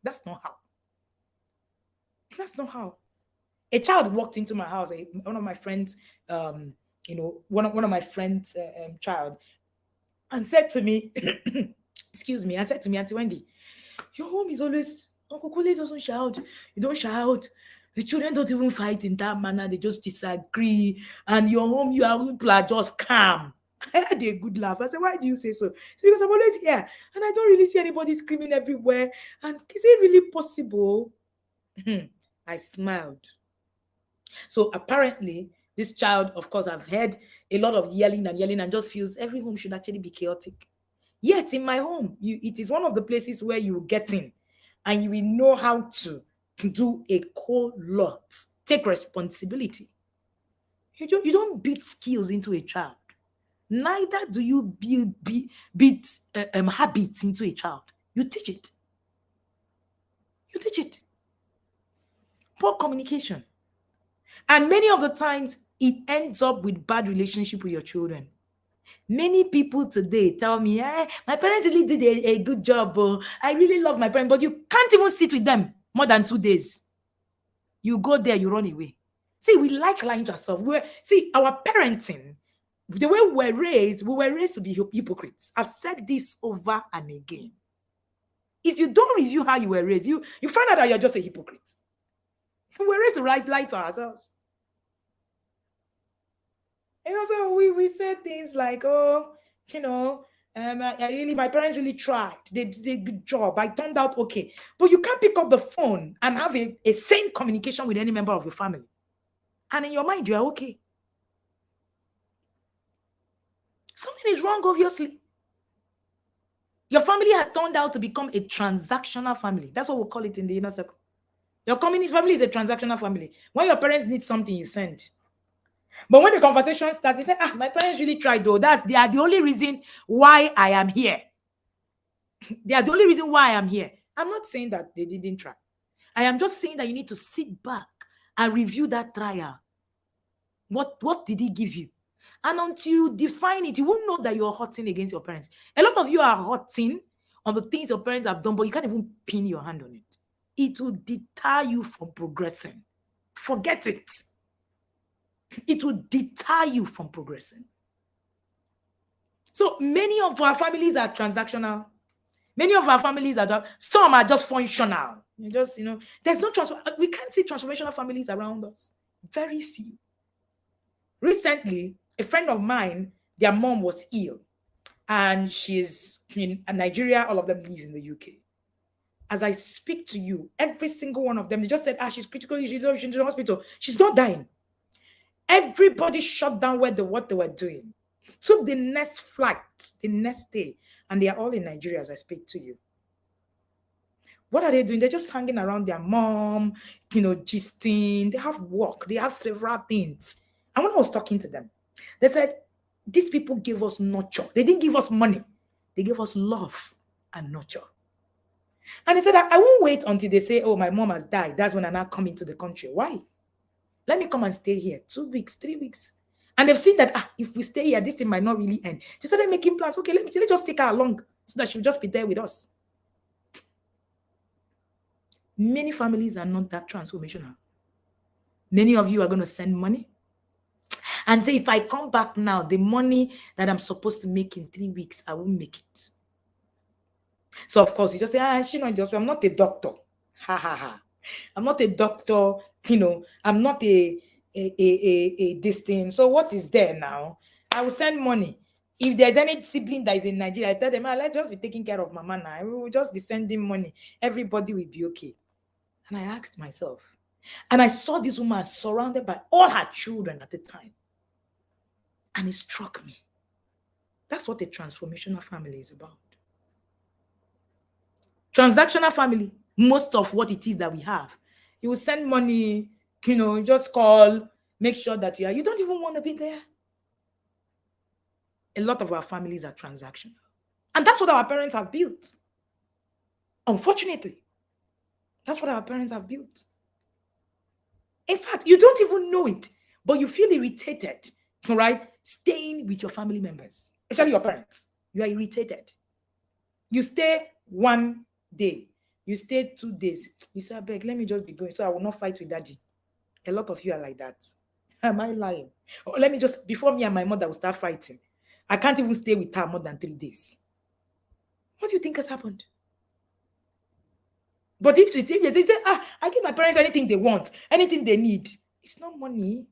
That's not how. That's not how. A child walked into my house. One of my friends, one of my friends' child, and said to me, excuse me, I said to me, Auntie Wendy, your home is always, Uncle Kule doesn't shout. You don't shout. The children don't even fight in that manner. They just disagree. And your home, people are just calm. I had a good laugh. I said, why do you say so? It's because I'm always here. And I don't really see anybody screaming everywhere. And is it really possible? I smiled. So apparently, this child, of course, I've heard a lot of yelling and just feels every home should actually be chaotic. Yet in my home, it is one of the places where you get in and you will know how to do a whole lot. Take responsibility. You don't beat skills into a child. Neither do you beat habits into a child. You teach it. You teach it. Poor communication. And many of the times, it ends up with bad relationship with your children. Many people today tell me, my parents really did a good job. I really love my parents, but you can't even sit with them more than 2 days. You go there, you run away. See, we like lying to ourselves. See, our parenting, the way we were raised to be hypocrites. I've said this over and again. If you don't review how you were raised, you find out that you're just a hypocrite. We were raised to lie to ourselves. And also, we said things like, oh, my parents really tried. They did a good job. I turned out okay. But you can't pick up the phone and have a sane communication with any member of your family. And in your mind, you are okay. Something is wrong, obviously. Your family has turned out to become a transactional family. That's what we call it in the inner circle. Your community family is a transactional family. When your parents need something, you send. But when the conversation starts, you say, my parents really tried though. They are the only reason why I am here. They are the only reason why I am here. I'm not saying that they didn't try. I am just saying that you need to sit back and review that trial. What did he give you? And until you define it, you won't know that you're hurting against your parents. A lot of you are hurting on the things your parents have done, but you can't even pin your hand on it. It will deter you from progressing. Forget it. It will deter you from progressing. So many of our families are transactional. Many of our families some are just functional. There's no we can't see transformational families around us. Very few. Recently, a friend of mine, their mom was ill, and she's in Nigeria. All of them live in the UK. As I speak to you, every single one of them, they just said, she's critical, she's in the hospital. She's not dying. Everybody shut down what they were doing. Took the next flight, the next day, and they are all in Nigeria as I speak to you. What are they doing? They're just hanging around their mom, gisting. They have work. They have several things. And when I was talking to them, they said, these people gave us nurture. They didn't give us money. They gave us love and nurture. And they said, I won't wait until they say, oh, my mom has died. That's when I now come into the country. Why? Let me come and stay here 2 weeks, 3 weeks. And they've seen that if we stay here, this thing might not really end. They started making plans. Okay, let's just take her along so that she'll just be there with us. Many families are not that transformational. Many of you are going to send money and say, if I come back now, the money that I'm supposed to make in 3 weeks, I won't make it. So, of course, you just say, I'm not a doctor. Ha, ha, ha. I'm not a doctor. I'm not a this thing. So what is there now? I will send money. If there's any sibling that is in Nigeria, I tell them, let's just be taking care of mama now. We will just be sending money. Everybody will be okay. And I asked myself, and I saw this woman surrounded by all her children at the time. And it struck me. That's what a transformational family is about. Transactional family, most of what it is that we have, you will send money, just call, make sure that you don't even want to be there. A lot of our families are transactional. And that's what our parents have built. Unfortunately, that's what our parents have built. In fact, you don't even know it, but you feel irritated, right? Staying with your family members, especially your parents. You are irritated. You stay 1 day. You stay 2 days. You say, beg, let me just be going so I will not fight with daddy. A lot of you are like that. Am I lying? Or let me just, before me and my mother will start fighting, I can't even stay with her more than 3 days. What do you think has happened? But if they say, I give my parents anything they want, anything they need, it's not money.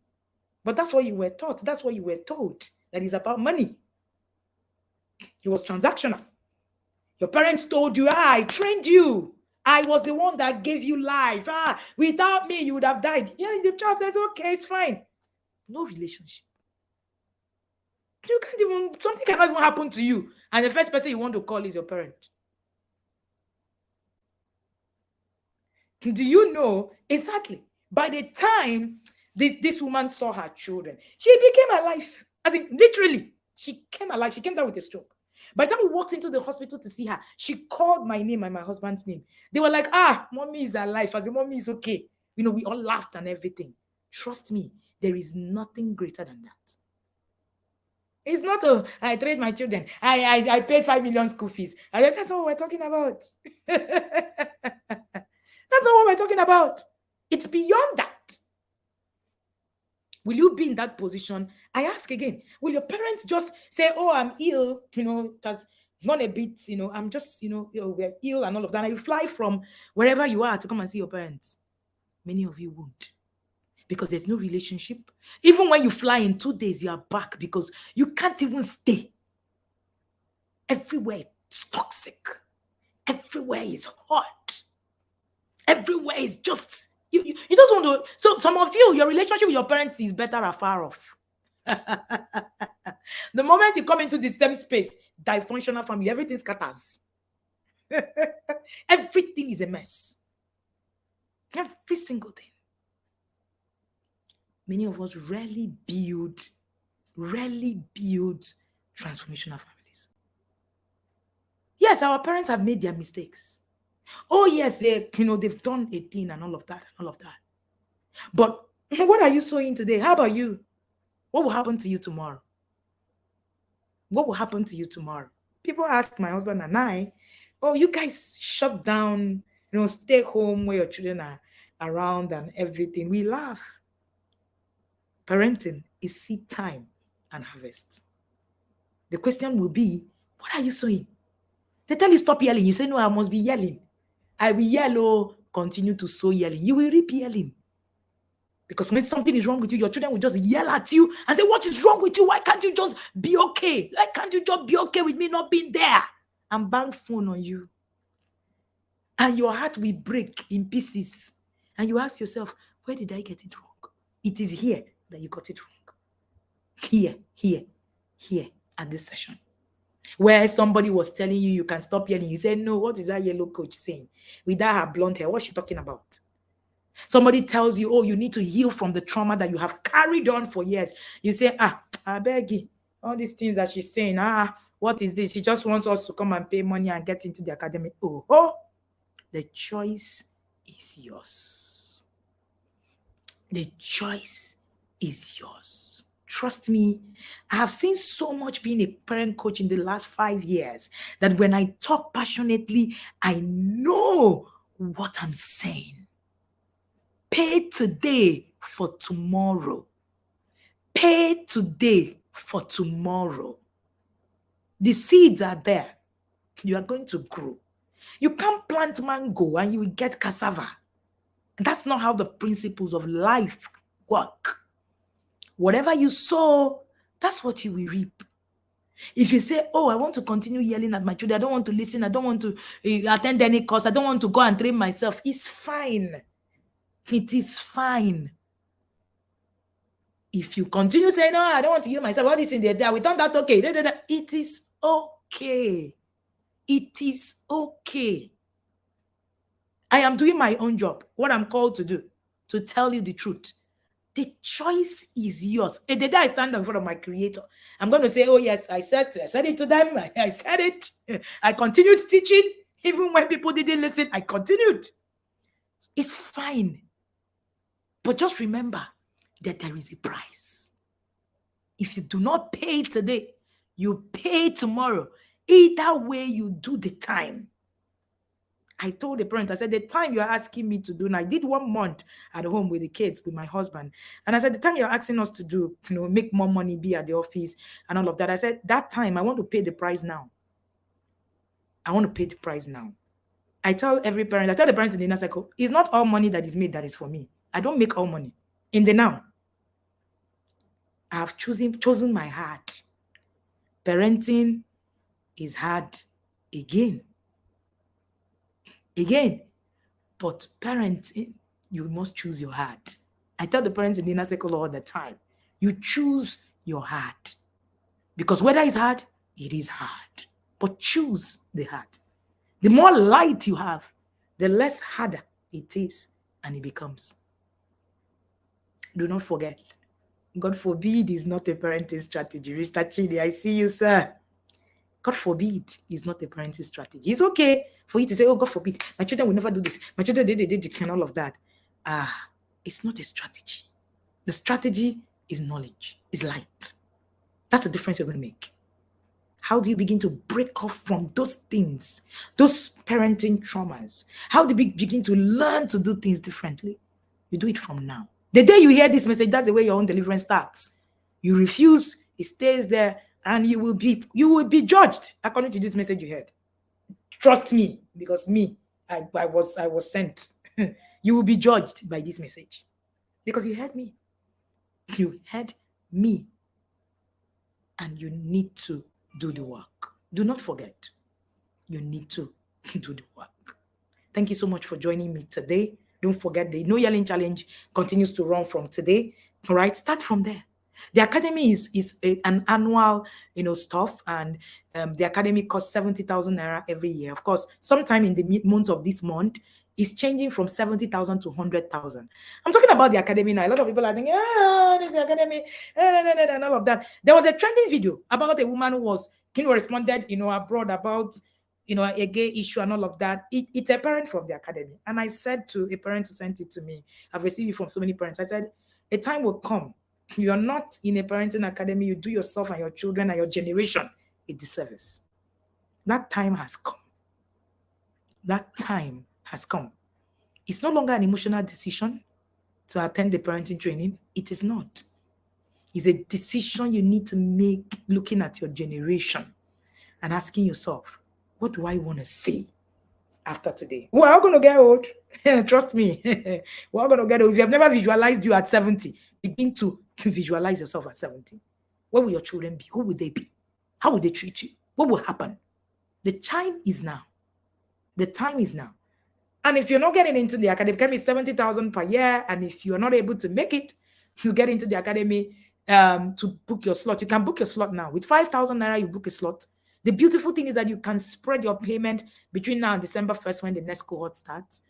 But that's what you were taught. That's what you were told. That is about money. It was transactional. Your parents told you, I trained you. I was the one that gave you life. Without me, you would have died. Yeah, the child says, okay, it's fine. No relationship. You can't even, something cannot even happen to you. And the first person you want to call is your parent. Do you know exactly? By the time this woman saw her children, she became alive. As in, literally, she came alive. She came down with a stroke. By the time we walked into the hospital to see her, she called my name and my husband's name. They were like, mommy is alive. As in, mommy is okay. We all laughed and everything. Trust me, there is nothing greater than that. It's not, I trained my children. I paid 5 million school fees. That's not what we're talking about. That's not what we're talking about. It's beyond that. Will you be in that position? I ask again, will your parents just say, oh, I'm ill, it has gone a bit, I'm just, we're ill and all of that. And you fly from wherever you are to come and see your parents. Many of you won't, because there's no relationship. Even when you fly in 2 days, you are back because you can't even stay. Everywhere is toxic. Everywhere is hot. Everywhere is just, you just want to. So some of you, your relationship with your parents is better afar off. The moment you come into the same space, dysfunctional family, everything scatters. Everything is a mess. Every single thing. Many of us rarely build transformational families. Yes, our parents have made their mistakes. Oh yes, they've done a thing and all of that. But what are you sowing today? How about you? What will happen to you tomorrow? What will happen to you tomorrow? People ask my husband and I, oh, you guys shut down, stay home where your children are around and everything. We laugh. Parenting is seed time and harvest. The question will be, what are you sowing? They tell you stop yelling. You say, no, I must be yelling. I will yell, oh, continue to sow yelling. You will reap yelling. Because when something is wrong with you, your children will just yell at you and say, what is wrong with you? Why can't you just be okay? Why can't you just be okay with me not being there? And bang phone on you. And your heart will break in pieces. And you ask yourself, where did I get it wrong? It is here that you got it wrong. Here, at this session. Where somebody was telling you can stop yelling. You said, no, what is that yellow coach saying? With that her blonde hair, what's she talking about? Somebody tells you, oh, you need to heal from the trauma that you have carried on for years. You say, I beg you, all these things that she's saying, what is this? She just wants us to come and pay money and get into the academy. Oh, the choice is yours. The choice is yours. Trust me, I have seen so much being a parent coach in the last 5 years that when I talk passionately, I know what I'm saying. Pay today for tomorrow. Pay today for tomorrow. The seeds are there. You are going to grow. You can't plant mango and you will get cassava. That's not how the principles of life work. Whatever you sow, that's what you will reap. If you say, oh, I want to continue yelling at my children, I don't want to listen, I don't want to attend any course, I don't want to go and train myself, it's fine. It is fine. If you continue saying, no, I don't want to hear myself, all this in there, we turned out okay. It is okay. It is okay. I am doing my own job, what I'm called to do, to tell you the truth. The choice is yours. The day I stand in front of my creator, I'm going to say, oh yes, I said it to them. I said it. I continued teaching. Even when people didn't listen, I continued. It's fine. But just remember that there is a price. If you do not pay today, you pay tomorrow. Either way you do the time. I told the parent, I said, the time you're asking me to do, and I did 1 month at home with the kids, with my husband. And I said, the time you're asking us to do, make more money, be at the office and all of that. I said, that time, I want to pay the price now. I want to pay the price now. I tell every parent, I tell the parents in the inner circle, it's not all money that is made that is for me. I don't make all money. In the now, I have chosen my heart. Parenting is hard again. But parenting, you must choose your heart. I tell the parents in the inner circle all the time, you choose your heart. Because whether it's hard, it is hard. But choose the heart. The more light you have, the less harder it is and it becomes. Do not forget, God forbid is not a parenting strategy. Mr. Chidi, I see you, sir. God forbid is not a parenting strategy. It's okay for you to say, oh, God forbid, my children will never do this. My children did and all of that. It's not a strategy. The strategy is knowledge, is light. That's the difference you're going to make. How do you begin to break off from those things, those parenting traumas? How do you begin to learn to do things differently? You do it from now. The day you hear this message, that's the way your own deliverance starts. You refuse, it stays there, and you will be judged according to this message you heard. Trust me, because me, I was sent. You will be judged by this message because you heard me. You heard me, and you need to do the work. Do not forget, you need to do the work. Thank you so much for joining me today. Don't forget, the No Yelling Challenge continues to run from today. All right, start from there. The academy is an annual, stuff, and the academy costs 70,000 naira every year. Of course, sometime in the month of this month, it's changing from 70,000 to 100,000. I'm talking about the academy now. A lot of people are thinking, the academy, and all of that. There was a trending video about a woman who was, responded, abroad about, a gay issue and all of that. It's a parent from the academy. And I said to a parent who sent it to me, I've received it from so many parents. I said, a time will come. You're not in a parenting academy. You do yourself and your children and your generation a disservice. That time has come. That time has come. It's no longer an emotional decision to attend the parenting training. It is not. It's a decision you need to make looking at your generation and asking yourself, what do I want to say after today? We're all going to get old. Trust me. We're all going to get old. If you have never visualized you at 70, begin to visualize yourself at 70. Where will your children be? Who will they be? How will they treat you? What will happen? The time is now. The time is now. And if you're not getting into the academy, it can be 70,000 per year. And if you're not able to make it, you get into the academy to book your slot. You can book your slot now. With 5,000 naira, you book a slot. The beautiful thing is that you can spread your payment between now and December 1st when the next cohort starts.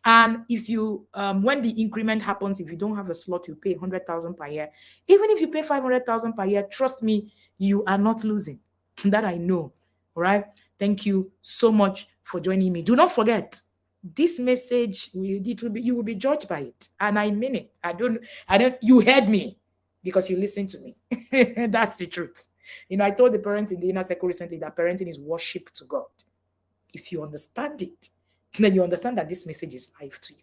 And if you, when the increment happens, if you don't have a slot, you pay 100,000 per year. Even if you pay 500,000 per year, trust me, you are not losing. That I know. All right. Thank you so much for joining me. Do not forget, this message, you will be judged by it. And I mean it. You heard me because you listened to me. That's the truth. I told the parents in the inner circle recently that parenting is worship to God. If you understand it, then you understand that this message is life to you.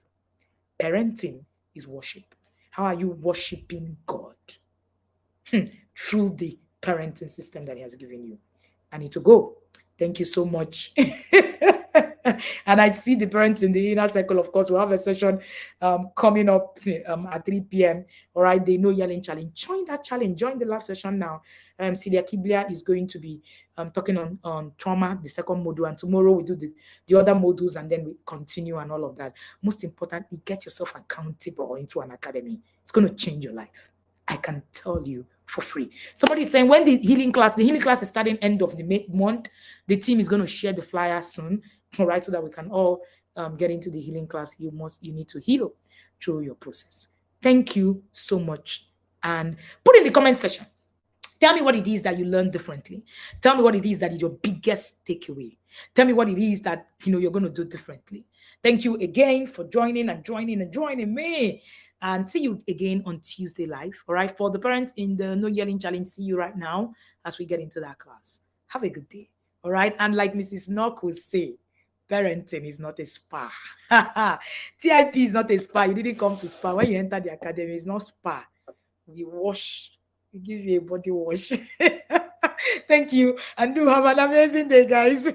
Parenting is worship. How are you worshiping God? Through the parenting system that He has given you. I need to go. Thank you so much. And I see the parents in the inner circle. Of course, we'll have a session coming up at 3 p.m. All right, they know Yelling Challenge. Join that challenge. Join the live session now. Celia Kiblia is going to be talking on trauma, the second module. And tomorrow we do the other modules and then we continue and all of that. Most importantly, get yourself accountable into an academy. It's going to change your life. I can tell you for free. Somebody is saying when the healing class is starting end of the month, the team is going to share the flyer soon, all right, so that we can all get into the healing class. You need to heal through your process. Thank you so much. And put in the comment section, tell me what it is that you learned differently. Tell me what it is that is your biggest takeaway. Tell me what it is that you're going to do differently. Thank you again for joining me. And see you again on Tuesday live. All right. For the parents in the No Yelling Challenge, see you right now as we get into that class. Have a good day. All right. And like Mrs. Knock will say, parenting is not a spa. TIP is not a spa. You didn't come to spa. When you enter the academy, it's not spa. We wash. We give you a body wash. Thank you. And do have an amazing day, guys.